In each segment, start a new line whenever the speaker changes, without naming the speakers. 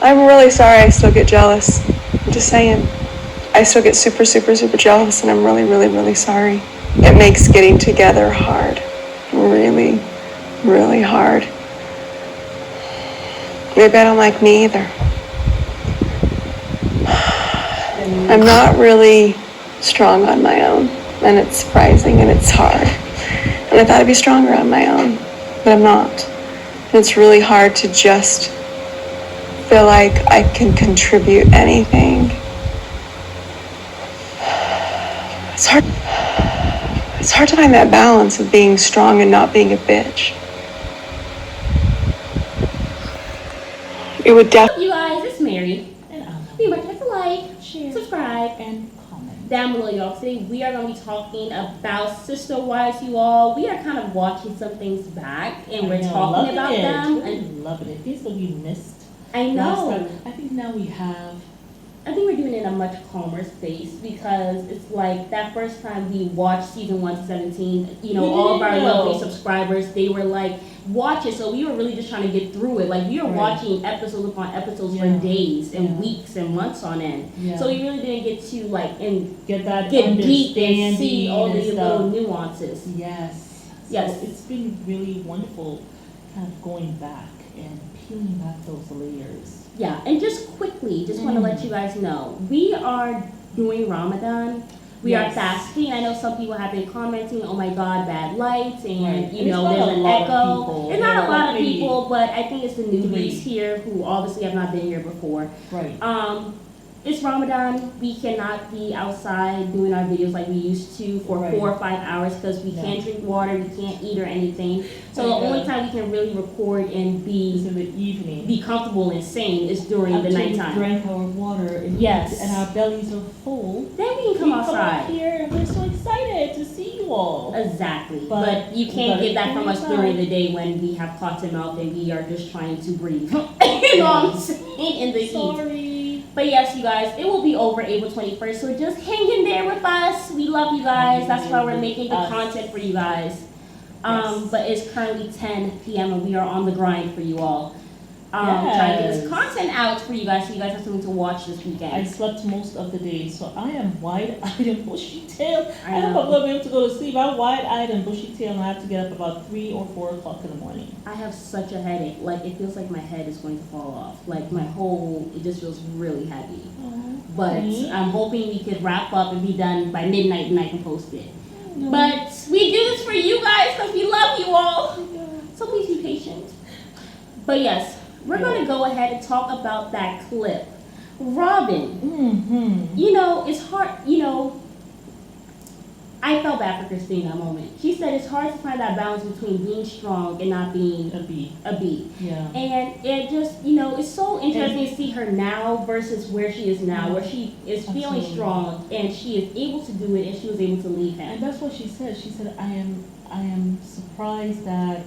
I'm really sorry I still get jealous. I'm just saying. I still get super, super, super jealous, and I'm really, really, really sorry. It makes getting together hard. Really, really hard. Maybe I don't like me either. I'm not really strong on my own, and it's surprising, and it's hard. And I thought I'd be stronger on my own, but I'm not. And it's really hard to just feel like I can contribute anything. It's hard. It's hard to find that balance of being strong and not being a bitch. It would definitely.
You guys, it's Mary.
And
Be sure to like,
share,
subscribe,
and comment
down below, y'all. Today we are going to be talking about Sister Wives, you all. We are kind of watching some things back, and we're talking about them.
And loving it. Things that we missed.
I know.
I think now we have.
I think we're doing it in a much calmer space because it's like that first time we watched season 1 to 17, all of our lovely subscribers, they were like, watch it. So we were really just trying to get through it. Like we were watching episodes upon episodes for days and weeks and months on end. Yeah. So we really didn't get to get deep and see all these little nuances.
Yes.
Yes.
So it's been really wonderful kind of going back and peeling back those layers.
Yeah, and just quickly, want to let you guys know, we are doing Ramadan. We are fasting. I know some people have been commenting, oh my God, bad lights, and there's an echo. It's not a lot of people, but I think it's the newbies here who obviously have not been here before.
Right.
It's Ramadan. We cannot be outside doing our videos like we used to for 4 or 5 hours because we can't drink water, we can't eat or anything. So the only time we can really record and be
in the evening,
be comfortable and sane is during the nighttime.
We drank our water and and our bellies are full.
Then we can come outside.
Come out here and we're so excited to see you all.
Exactly. But you can't get that from us during the day when we have cotton mouth and we are just trying to breathe. You know what I'm saying? In the heat. But yes, you guys, it will be over April 21st, so just hang in there with us. We love you guys. That's why we're making the content for you guys. But it's currently 10 p.m. and we are on the grind for you all. Trying to get this content out for you guys so you guys have something to watch this weekend.
I slept most of the day, so I am wide-eyed and bushy-tailed. I don't know if I'm going to be able to go to sleep. I'm wide-eyed and bushy-tailed, and I have to get up about 3 or 4 o'clock in the morning.
I have such a headache. Like, it feels like my head is going to fall off. Like, it just feels really heavy. But I'm hoping we could wrap up and be done by midnight and I can post it. But we do this for you guys because we love you all. So please be patient. But yes, we're going to go ahead and talk about that clip. Robin, it's hard, I felt bad for Christine in that moment. She said it's hard to find that balance between being strong and not being a bee.
Yeah.
And it just, it's so interesting to see her now versus where she is now, where she is feeling strong and she is able to do it and she was able to leave him.
And that's what she said. She said, I am surprised that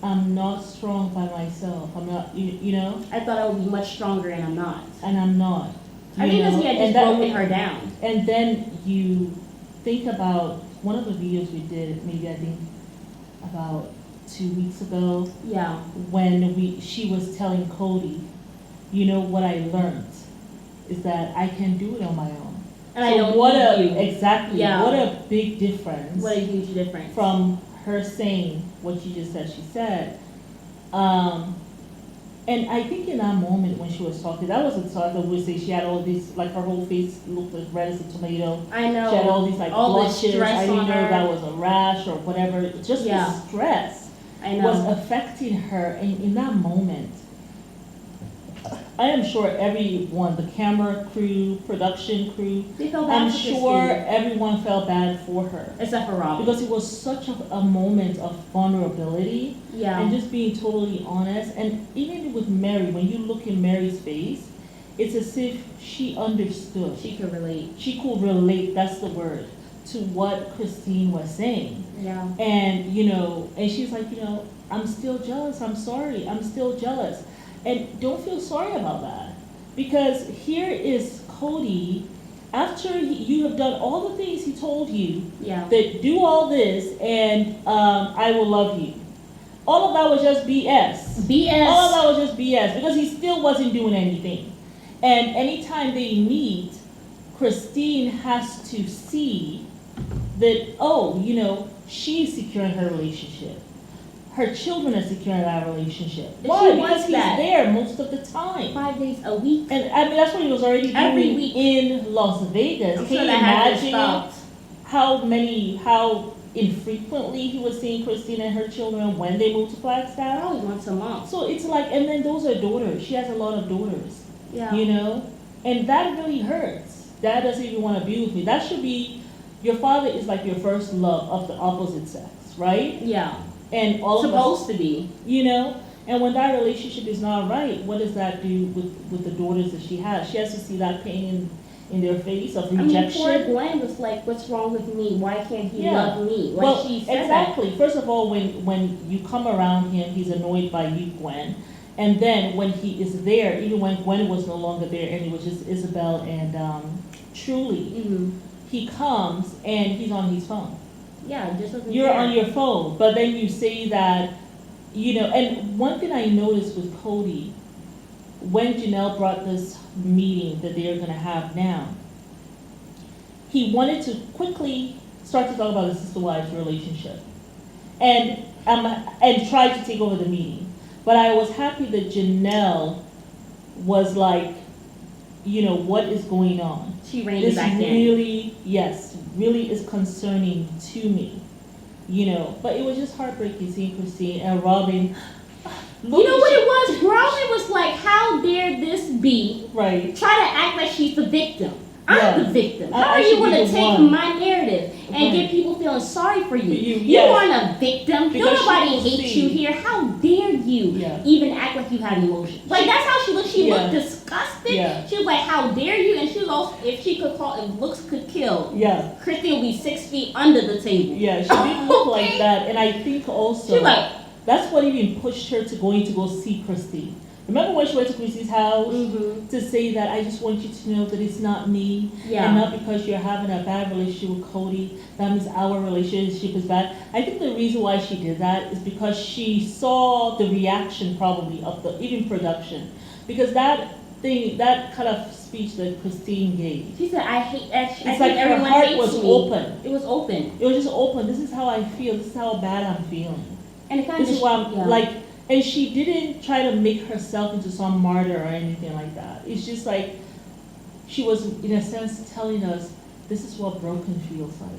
I'm not strong by myself. I'm not,
I thought I would be much stronger and I'm not.
And I'm not.
I think because he had just broken her down.
And then you think about one of the videos we did, maybe I think about 2 weeks ago.
Yeah.
When she was telling Kody, what I learned is that I can do it on my own.
And so I don't need you.
Exactly.
Yeah.
What a big difference.
What a huge difference.
From her saying what she just said she said. And I think in that moment when she was talking, that was a talk of say she had all these, like her whole face looked as red as a tomato.
I know.
She had all these blushes.
I
didn't know if that was a rash or whatever. Just the stress was affecting her. And in that moment, I am sure everyone, the camera crew, production crew,
they felt bad
I'm sure everyone felt bad for her.
Except for Robin.
Because it was such a moment of vulnerability.
Yeah.
And just being totally honest. And even with Mary, when you look in Mary's face, it's as if she understood.
She could relate.
She could relate, that's the word, to what Christine was saying.
Yeah.
And, and she's like, I'm still jealous. I'm sorry. I'm still jealous. And don't feel sorry about that. Because here is Kody, after you have done all the things he told you, that do all this and I will love you. all of that was just BS.
BS.
All of that was just BS because he still wasn't doing anything. And anytime they meet, Christine has to see that, oh, you know, she's securing her relationship. Her children are securing that relationship. Why? Because he's there most of the time.
5 days a week.
And I mean, that's what he was already
Every
doing
week.
in Las Vegas.
I'm
Can
sure
you
that had to
imagine
stop.
how infrequently he was seeing Christine and her children when they moved to Flagstaff?
Probably once a month.
So it's like, and then those are daughters. She has a lot of daughters.
Yeah.
You know? And that really hurts. Dad doesn't even want to be with me. That should be, your father is like your first love of the opposite sex, right?
Yeah.
And all
Supposed
of us,
to be.
you know? And when that relationship is not right, what does that do with the daughters that she has? She has to see that pain in their face of rejection.
I mean, poor Gwen was like, what's wrong with me? Why can't he love me? Like
well,
she said
exactly. First of all, when you come around him, he's annoyed by you, Gwen. And then when he is there, even when Gwen was no longer there and it was just Isabel and Truly,
Mm-hmm.
he comes and he's on his phone.
Yeah, just doesn't
You're
care.
on your phone, but then you say that, you know, and one thing I noticed with Kody, when Janelle brought this meeting that they're gonna have now, he wanted to quickly start to talk about the sister-wives relationship and tried to take over the meeting. But I was happy that Janelle was like, you know, what is going on?
She reined it
This
back in.
really is concerning to me, you know. But it was just heartbreaking seeing Christine and Robin.
You know what it was? Robin was like, how dare this be?
Right.
Try to act like she's the victim. I'm
Yeah.
the victim. How
I
are you
should
going
be
to
the
take
one.
my narrative and
Right.
get people feeling sorry for you? You
yes.
aren't a victim.
Because
Nobody
she will
hates
see.
you here. How dare you
Yeah.
even act like you have emotions? Like, that's how she looked. She
Yeah.
looked disgusted.
Yeah.
She was like, how dare you? And she was also, if she could call, if looks could kill,
Yeah.
Christine would be 6 feet under the table.
Yeah. She didn't look like
Okay.
that, and I think also
She was like,
that's what even pushed her to go see Christine. Remember when she went to Christy's house
mm-hmm.
to say that I just want you to know that it's not me,
Yeah.
and not because you're having a bad relationship with Kody, that means our relationship is bad. I think the reason why she did that is because she saw the reaction probably of the even production, because that kind of speech that Christine gave.
She said, I hate, I
It's
think
like her
everyone
heart
hates
was
me.
open.
It was open.
It was just open. This is how I feel. This is how bad I'm feeling.
And it kind of
This is why I'm
yeah.
like, and she didn't try to make herself into some martyr or anything like that. It's just like, she was in a sense telling us, this is what broken feels like.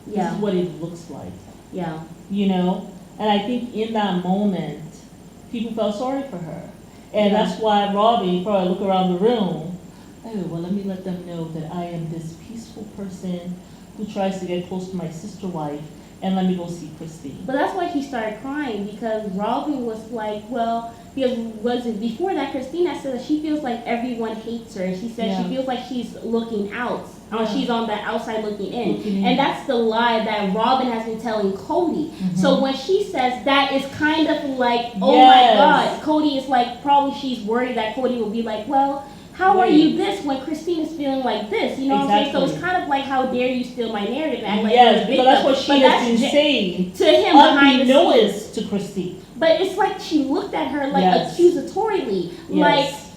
This
Yeah.
is what it looks like,
Yeah.
you know? And I think in that moment, people felt sorry for her. And
Yeah.
that's why Robbie, before I look around the room, oh, well, let me let them know that I am this peaceful person who tries to get close to my sister wife, and let me go see Christine.
But that's why she started crying, because Robin was like, well, because was it before that, Christina said that she feels like everyone hates her. She said
Yeah.
she feels like she's looking out, or
Yeah.
she's on the outside looking in.
Looking in.
And that's the lie that Robin has been telling Kody.
Mhm.
So when she says that, it's kind of like, oh
Yes.
my God, Kody is like, probably she's worried that Kody will be like, well, how are
Right.
you this when Christine is feeling like this? You know what I'm saying? So it's
Exactly.
kind of like, how dare you steal my narrative and act like
Yes,
you're a
because that's what
victim.
she
But
has been
that's
saying,
to him behind the scenes.
unbeknownst to Christine.
But it's like she looked at her like
Yes.
accusatorily, like,
Yes.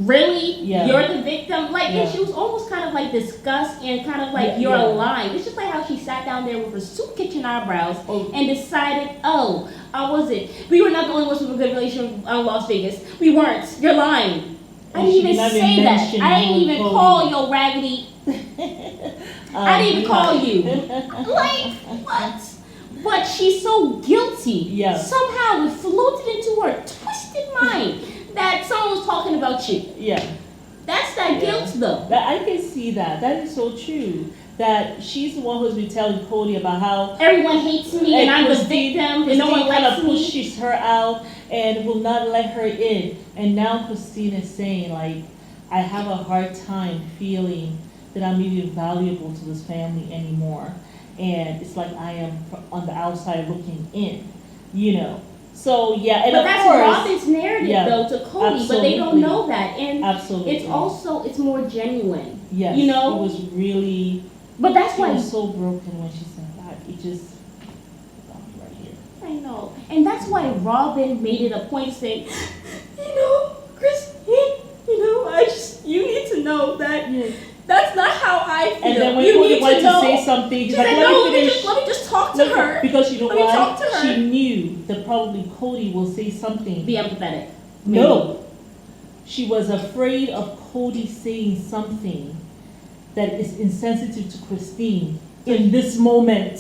really?
Yeah.
You're the victim? Like, and
Yeah.
she was almost kind of like disgust and kind of like,
Yeah,
you're
yeah.
lying. It's just like how she sat down there with her soup kitchen eyebrows
Oh.
and decided, oh, was it? We were not the only ones with a good relationship in Las Vegas. We weren't. You're lying. I
And
didn't
she
even
did not
say
even
that.
mention
I didn't
you
even
and
call
Kody.
your raggedy. I didn't even call you. Like, what? But she's so guilty.
Yeah.
Somehow it floated into her twisted mind that someone was talking about you.
Yeah,
That's that
Yeah.
guilt, though.
that, I can see that. That is so true. That she's the one who's been telling Kody about how
Everyone hates me and I'm the victim and no one
kind
likes
of
me.
pushes her out and will not let her in. And now Christine is saying, like, I have a hard time feeling that I'm even valuable to this family anymore. And it's like I am on the outside looking in, you know. So, yeah, and
But
of
that's
course,
Robin's narrative,
yeah,
though, to Kody, but they don't
absolutely.
know that. And
absolutely.
it's also, it's more genuine.
yes,
you know?
it was really,
But that's
it
why,
was so broken when she said that. It just, right here.
I know. And that's why Robin made it a point to say, Christine, you need to know that that's not how I feel.
And then when
you
Kody wanted to say something, he's like,
let me just talk to her.
Because you know
Let me talk to
why?
her.
She knew that probably Kody will say something.
Be empathetic. Maybe.
No. She was afraid of Kody saying something that is insensitive to Christine in this moment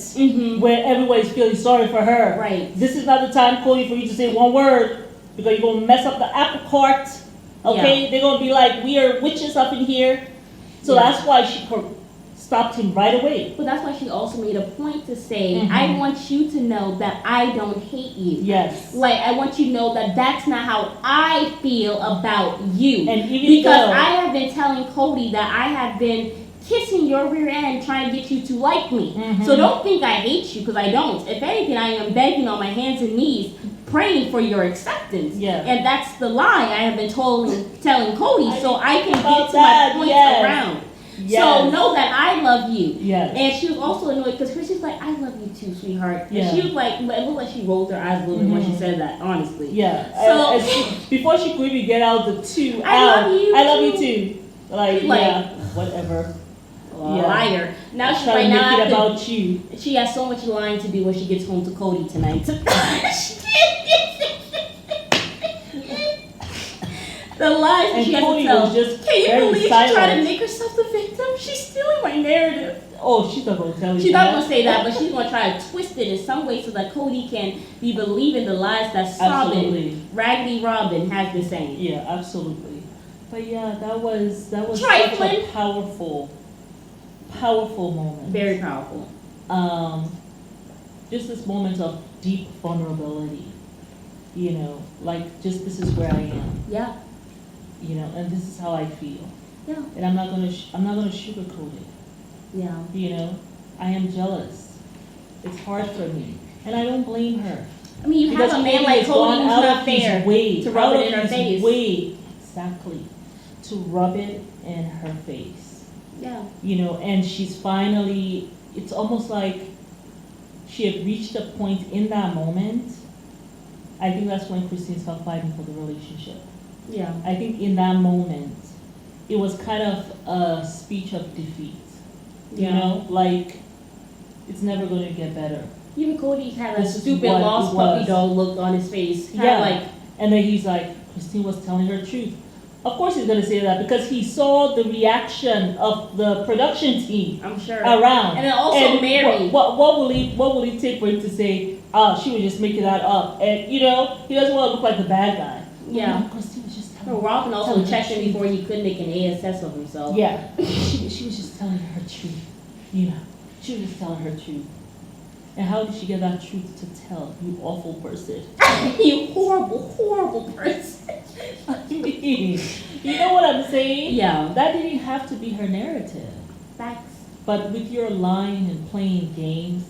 where everybody's feeling sorry for her.
Right.
This is not the time, Kody, for you to say one word because you're going to mess up the apple cart. Okay? Yeah. They're going to be like, we are witches up in here. So that's why she stopped him right away.
But that's why she also made a point to say, I want you to know that I don't hate you.
Yes.
Like, I want you to know that that's not how I feel about you.
And even
because I have been telling Kody that I have been kissing your rear end trying to get you to like me. So don't think I hate you, because I don't. If anything, I am begging on my hands and knees, praying for your acceptance. Yeah. And that's the lie I have been telling Kody, so I can get to my points around. Yes. So know that I love you. Yes. And she was also annoyed because Chrissy's like, I love you too, sweetheart. And she was like, it looked like she rolled her eyes a little bit when she said that, honestly. Yeah. So
before she could even get out the two,
I
love you too. Like yeah, whatever.
Liar. Now she's
like, now make it about you.
She has so much lying to do when she gets home to Kody tonight. The lies that she has to tell. Can you believe she tried to make herself the victim? She's stealing my narrative.
Oh, she's not going to tell you.
She's not going to say that, but she's going to try to twist it in some way so that Kody can be believing the lies that Raggedy Robin has been saying.
Yeah, absolutely. But yeah, that was such a powerful moment.
Very powerful.
Just this moment of deep vulnerability. Like just this is where I am.
Yeah.
And this is how I feel.
Yeah.
And I'm not gonna sugarcoat it.
Yeah.
I am jealous. It's hard for me, and I don't blame her.
I mean, you have a man like Kody who's not there to rub it in her face.
Exactly. To rub it in her face.
Yeah.
And she's finally. It's almost like she had reached a point in that moment. I think that's when Christine stopped fighting for the relationship.
Yeah.
I think in that moment, it was kind of a speech of defeat. Like, it's never going to get better.
Even Kody had a stupid lost puppy dog look on his face.
And then he's like, Christine was telling her truth. Of course he's going to say that because he saw the reaction of the production team.
I'm sure.
Around.
And then also Mary.
What will he take for him to say, she was just making that up? And, he doesn't want to look like the bad guy.
Yeah.
Christine was just
telling her. Robin also checked him before he could make an ASS of himself.
Yeah. She was just telling her truth. She was just telling her truth. And how did she get that truth to tell? You awful person.
You horrible, horrible person.
You know what I'm saying?
Yeah.
That didn't have to be her narrative.
Facts.
But with your lying and playing games,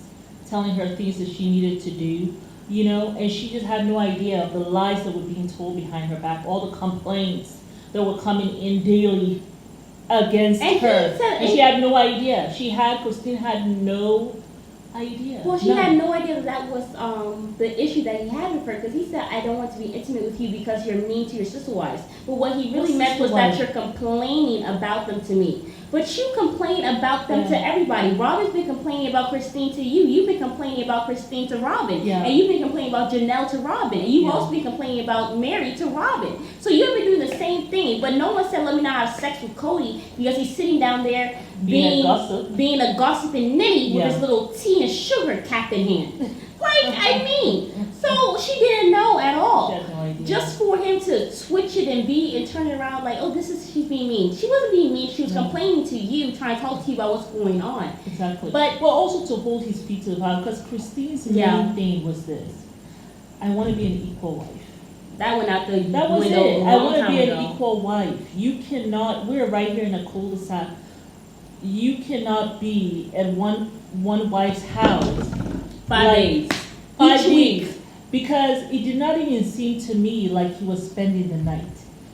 telling her things that she needed to do, and she just had no idea of the lies that were being told behind her back, all the complaints that were coming in daily against her. And she had no idea. Christine had no idea.
Well, she had no idea that was the issue that he had with her, because he said, I don't want to be intimate with you because you're mean to your sister wives. But what he really meant was that you're complaining about them to me. But you complain about them to everybody. Robin's been complaining about Christine to you. You've been complaining about Christine to Robin. Yeah. And you've been complaining about Janelle to Robin. And you've also been complaining about Mary to Robin. So you've been doing the same thing. But no one said, let me not have sex with Kody, because he's sitting down there being a gossiping ninny with his little tea and sugar cap in hand. So she didn't know at all.
She had no idea.
Just for him to switch it and turn it around like, oh, she's being mean. She wasn't being mean. She was complaining to you, trying to talk to you about what's going on.
Exactly. But also to hold his feet to the fire, because Christine's main thing was this: I want to be an equal wife.
That went out the window.
That was it. I want to be an equal wife. You cannot. We're right here in a cul-de-sac. You cannot be at one wife's house
5 days.
Each week. Because it did not even seem to me like he was spending the night.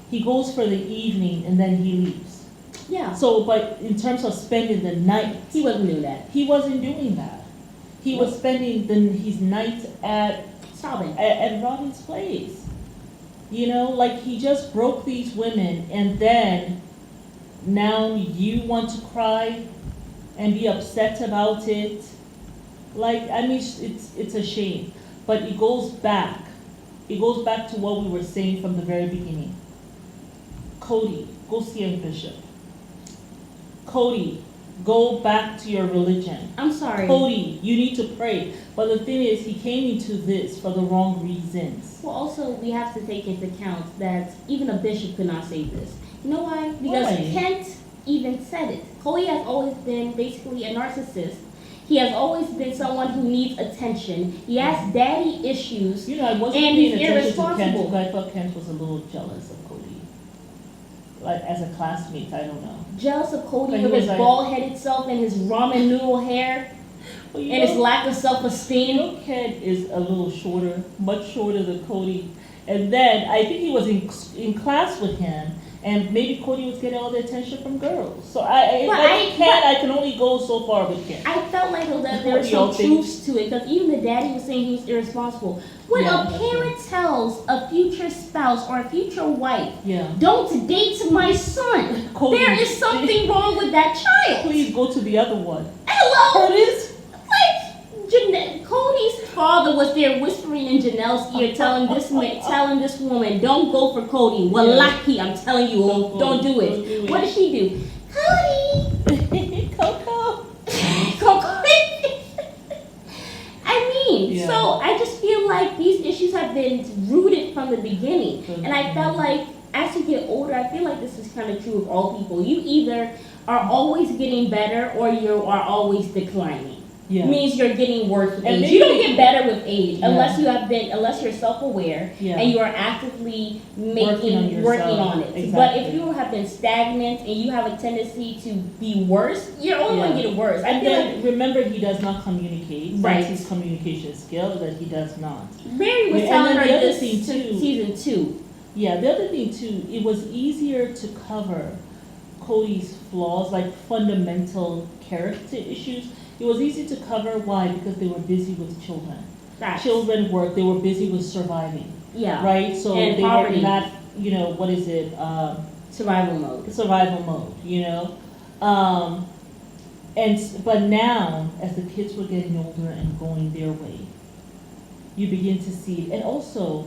He goes for the evening and then he leaves.
Yeah.
So, but in terms of spending the night,
he wasn't doing that.
He wasn't doing that. He was spending his night at
Sobbing.
at Robin's place. You know, like he just broke these women, and then now you want to cry and be upset about it. Like, I mean, it's a shame, but it goes back. It goes back to what we were saying from the very beginning. Kody, go see a bishop. Kody, go back to your religion.
I'm sorry.
Kody, you need to pray. But the thing is, he came into this for the wrong reasons.
Well, also, we have to take into account that even a bishop could not say this. You know why? Because
Why?
Kent even said it. Kody has always been basically a narcissist. He has always been someone who needs attention. He has daddy issues.
You know, I wasn't
And
paying
he's
attention to Kent
irresponsible.
because I thought Kent was a little jealous of Kody. Like, as a classmate, I don't know.
Jealous of Kody
But he
with
was
his
like-
bald-headed self and his ramen noodle hair
Well, you
and his
know,
lack of
you
self-esteem.
know, Kent is a little shorter, much shorter than Kody. And then I think he was in class with him, and maybe Kody was getting all the attention from girls. So I can only go so far with Kent.
I felt like that there
What
was
do y'all
some
think?
truth to it because even the daddy was saying he's irresponsible. When
Yeah,
a
that's
parent tells a future spouse or a future wife,
Yeah.
don't date my son,
Kody,
there is something wrong with that child.
Please go to the other one.
Hello?
Curtis?
Like, Cody's father was there whispering in Janelle's ear, telling this woman, don't go for Kody. Wallahi, I'm telling you, don't do it.
Don't do it.
What did she do? Kody!
Coco.
Coco. I mean,
Yeah.
so I just feel like these issues have been rooted from the beginning.
From the
And I felt like as you get older, I feel like this is kind of true of all people. You either are always getting better or you are always declining.
Yeah.
Means you're getting worse with
And
age. You don't
maybe-
get better with age
Yeah.
unless you're self-aware
Yeah.
and you are actively
Working on yourself.
working on it. But
Exactly.
if you have been stagnant and you have a tendency to be worse, you're only going to get worse. I
And
feel like
then remember, he does not communicate.
Right.
That's his communication skill that he does not.
Mary was
And
telling
then
her
the other
this
thing, too-
season 2.
Yeah, the other thing too, it was easier to cover Cody's flaws, like fundamental character issues. It was easy to cover. Why? Because they were busy with children.
Facts.
Children work. They were busy with surviving,
Yeah.
right? So
And
they
poverty.
were not, you know, what is it?
Survival mode.
Survival mode, you know. But now, as the kids were getting older and going their way, you begin to see it. And also,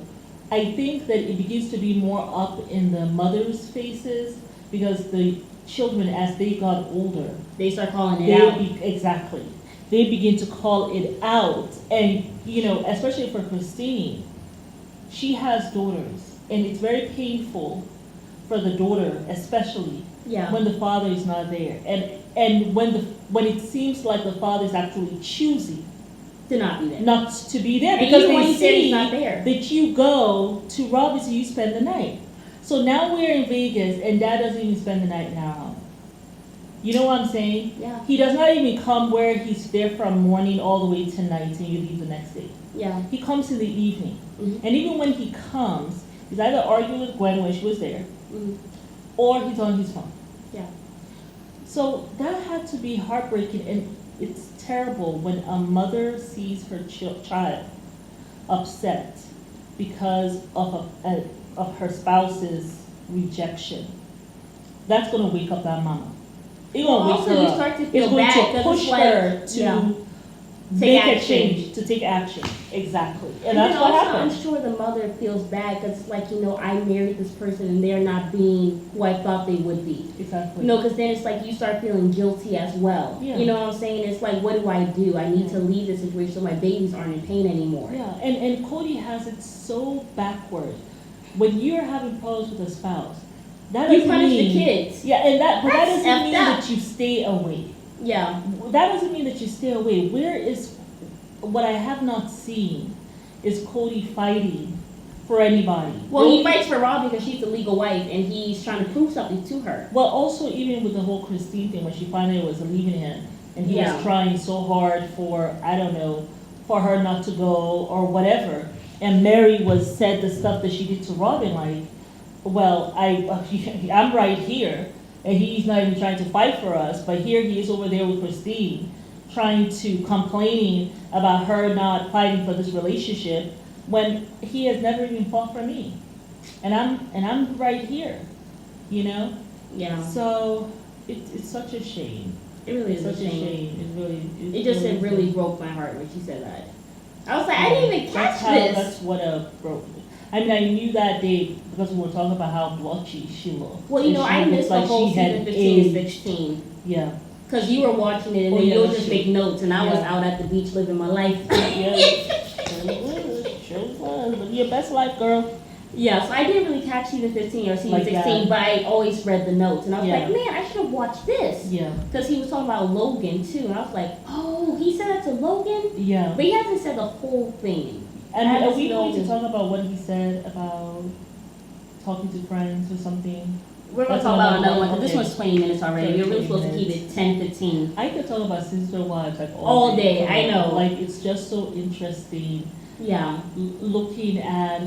I think that it begins to be more up in the mothers' faces because the children, as they got older,
They start calling it out.
exactly, they begin to call it out. And, you know, especially for Christine, she has daughters, and it's very painful for the daughter, especially
Yeah.
when the father is not there, and when it seems like the father is actually choosing
To not be there.
not to be there
And
because
even when
they
he's there, he's
see
not there.
that you go to Robbins and you spend the night. So now we're in Vegas and Dad doesn't even spend the night in our home. You know what I'm saying?
Yeah.
He does not even come where he's there from morning all the way to night and you leave the next day.
Yeah.
He comes in the evening.
Mhm.
And even when he comes, he's either arguing with Gwen when she was there,
Mhm.
or he's on his phone.
Yeah.
So that had to be heartbreaking, and it's terrible when a mother sees her child upset because of her spouse's rejection. That's going to wake up that mama. It's going to wake
Also,
her
you
up.
start to feel
It's going
bad
to
'cause
push
it's like,
her to
yeah.
make
Take
a
action.
change, to take action. Exactly. And
then
that's what
also,
happened.
I'm sure the mother feels bad because it's like, you know, I married this person and they're not being who I thought they would be.
Exactly.
You know, because then it's like you start feeling guilty as well.
Yeah.
You know what I'm saying? It's like, what do? I need to leave this situation so my babies aren't in pain anymore.
Yeah, and Kody has it so backward. When you're having problems with a spouse, that
You
doesn't
punish the
mean,
kids.
Yeah, and that
That's
doesn't
effed
mean
up.
that you stay away.
Yeah.
That doesn't mean that you stay away. What I have not seen is Kody fighting for anybody.
Well, he fights for Rob because she's the legal wife and he's trying to prove something to her.
Well, also even with the whole Christine thing, when she finally was leaving him, and he
Yeah.
was trying so hard for, I don't know, for her not to go or whatever, and Mary said the stuff that she did to Robin, like, well, I'm right here, and he's not even trying to fight for us, but here he is over there with Christine, complaining about her not fighting for this relationship, when he has never even fought for me, and I'm right here, you know.
Yeah.
So it's such a shame.
It really is
Such
a shame.
It really.
It really broke my heart when she said that. I was like, I didn't even catch this.
That's what broke. I mean, I knew that day because we were talking about how blotchy she looked.
Well, you know, I missed the whole season 15 and 16.
Yeah.
Because you were watching it and then you'll just make notes, and I was out at the beach living my life.
Yeah. Sure was. Live your best life, girl.
Yeah, so I didn't really catch season 15 or season
Like
16,
that.
but I always read the notes. And I was
Yeah.
like, man, I should have watched this.
Yeah.
Because he was talking about Logan, too. And I was like, oh, he said that to Logan?
Yeah.
But he hasn't said the whole thing.
And are we going to talk about what he said about talking to friends or something?
We're going to talk about another one, because
okay.
this one's 20 minutes already. We're really
20
supposed to keep
minutes.
it 10, 15.
I could talk about Sister Wives like
All day, I know.
Like, it's just so interesting
Yeah.
looking at,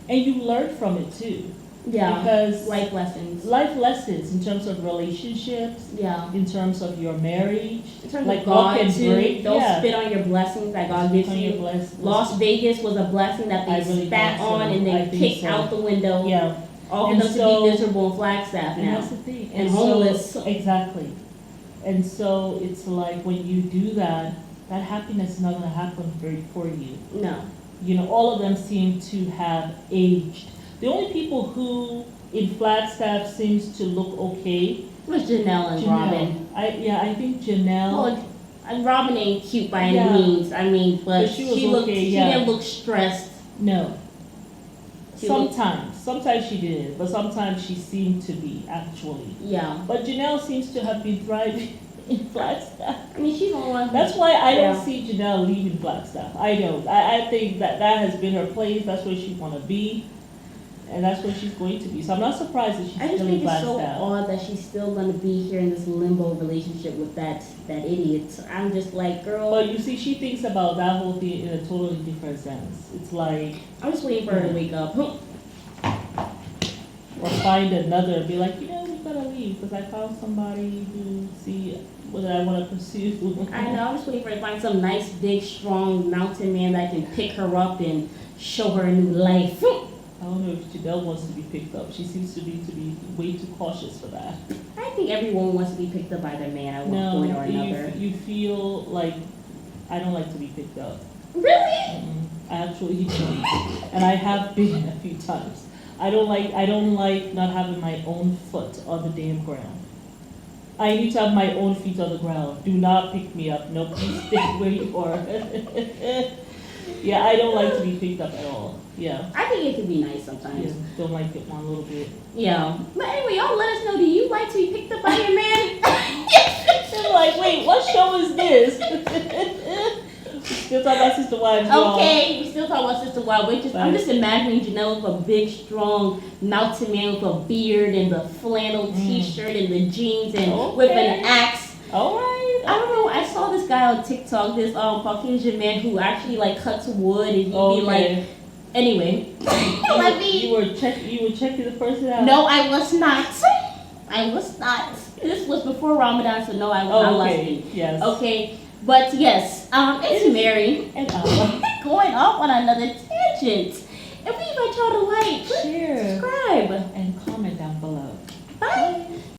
and you learn from it too.
Yeah.
Because
life lessons.
Life lessons in terms of relationships,
Yeah.
in terms of your marriage,
In terms
like
of God,
what can
too.
break.
Don't
Yeah.
spit on your blessings that God gives
On your
you.
blessings.
Las Vegas was a blessing that
I
they
really
spat
think so.
on and
I
then
think
kicked
so.
out the window.
Yeah.
All for
And
them to
so-
be miserable in Flagstaff
And
now.
that's the thing.
And
so-
homeless.
Exactly. And so it's like when you do that, that happiness is not going to happen for you.
No.
You know, all of them seem to have aged. The only people who in Flagstaff seems to look okay.
It was Janelle and Robin.
I think Janelle.
Well, and Robin ain't cute by
Yeah.
any means. I mean, but
But she was
looked.
okay,
She
yeah.
didn't look stressed.
No.
She looked-
Sometimes she did, but sometimes she seemed to be actually.
Yeah.
But Janelle seems to have been thriving in Flagstaff.
I mean, she's the one.
That's why I don't
Yeah.
see Janelle leaving Flagstaff. I don't. I think that has been her place. That's where she want to be, and that's where she's going to be. So I'm not surprised that she's
I just
still in
think it's so
Flagstaff.
odd that she's still gonna be here in this limbo relationship with that idiot. I'm just like, girl.
But you see, she thinks about that whole thing in a totally different sense. It's like,
I'm just waiting for her to wake up.
or find another, be like, you know, we gotta leave because I found somebody who see what I want to pursue.
I know. I'm just waiting for her to find some nice, big, strong mountain man that can pick her up and show her a new life.
I don't know if Janelle wants to be picked up. She seems to be way too cautious for that.
I think everyone wants to be picked up by their man at one
No,
point or another.
you feel like I don't like to be picked up.
Really?
I actually don't, and I have been a few times. I don't like not having my own foot on the damn ground. I need to have my own feet on the ground. Do not pick me up. No, please stay where you are. Yeah, I don't like to be picked up at all. Yeah.
I think it can be nice sometimes.
Yeah, don't like it one little bit.
Yeah. But anyway, y'all let us know, do you like to be picked up by your man?
They're like, wait, what show is this? Still talking about Sister Wives, y'all.
Okay, we still talking about Sister Wild. I'm just imagining Janelle with a big, strong mountain man with a beard and the flannel t-shirt and the jeans and with an axe.
All right.
I don't know. I saw this guy on TikTok, this Caucasian man who actually like cuts wood and he'd be like, anyway.
You were checking the person out.
No, I was not. I was not. This was before Ramadan, so no, I was not lusting.
Yes.
Okay, but yes, it's Mary
And
going off on another tangent. And we invite y'all to like,
share,
subscribe,
and comment down below.
bye.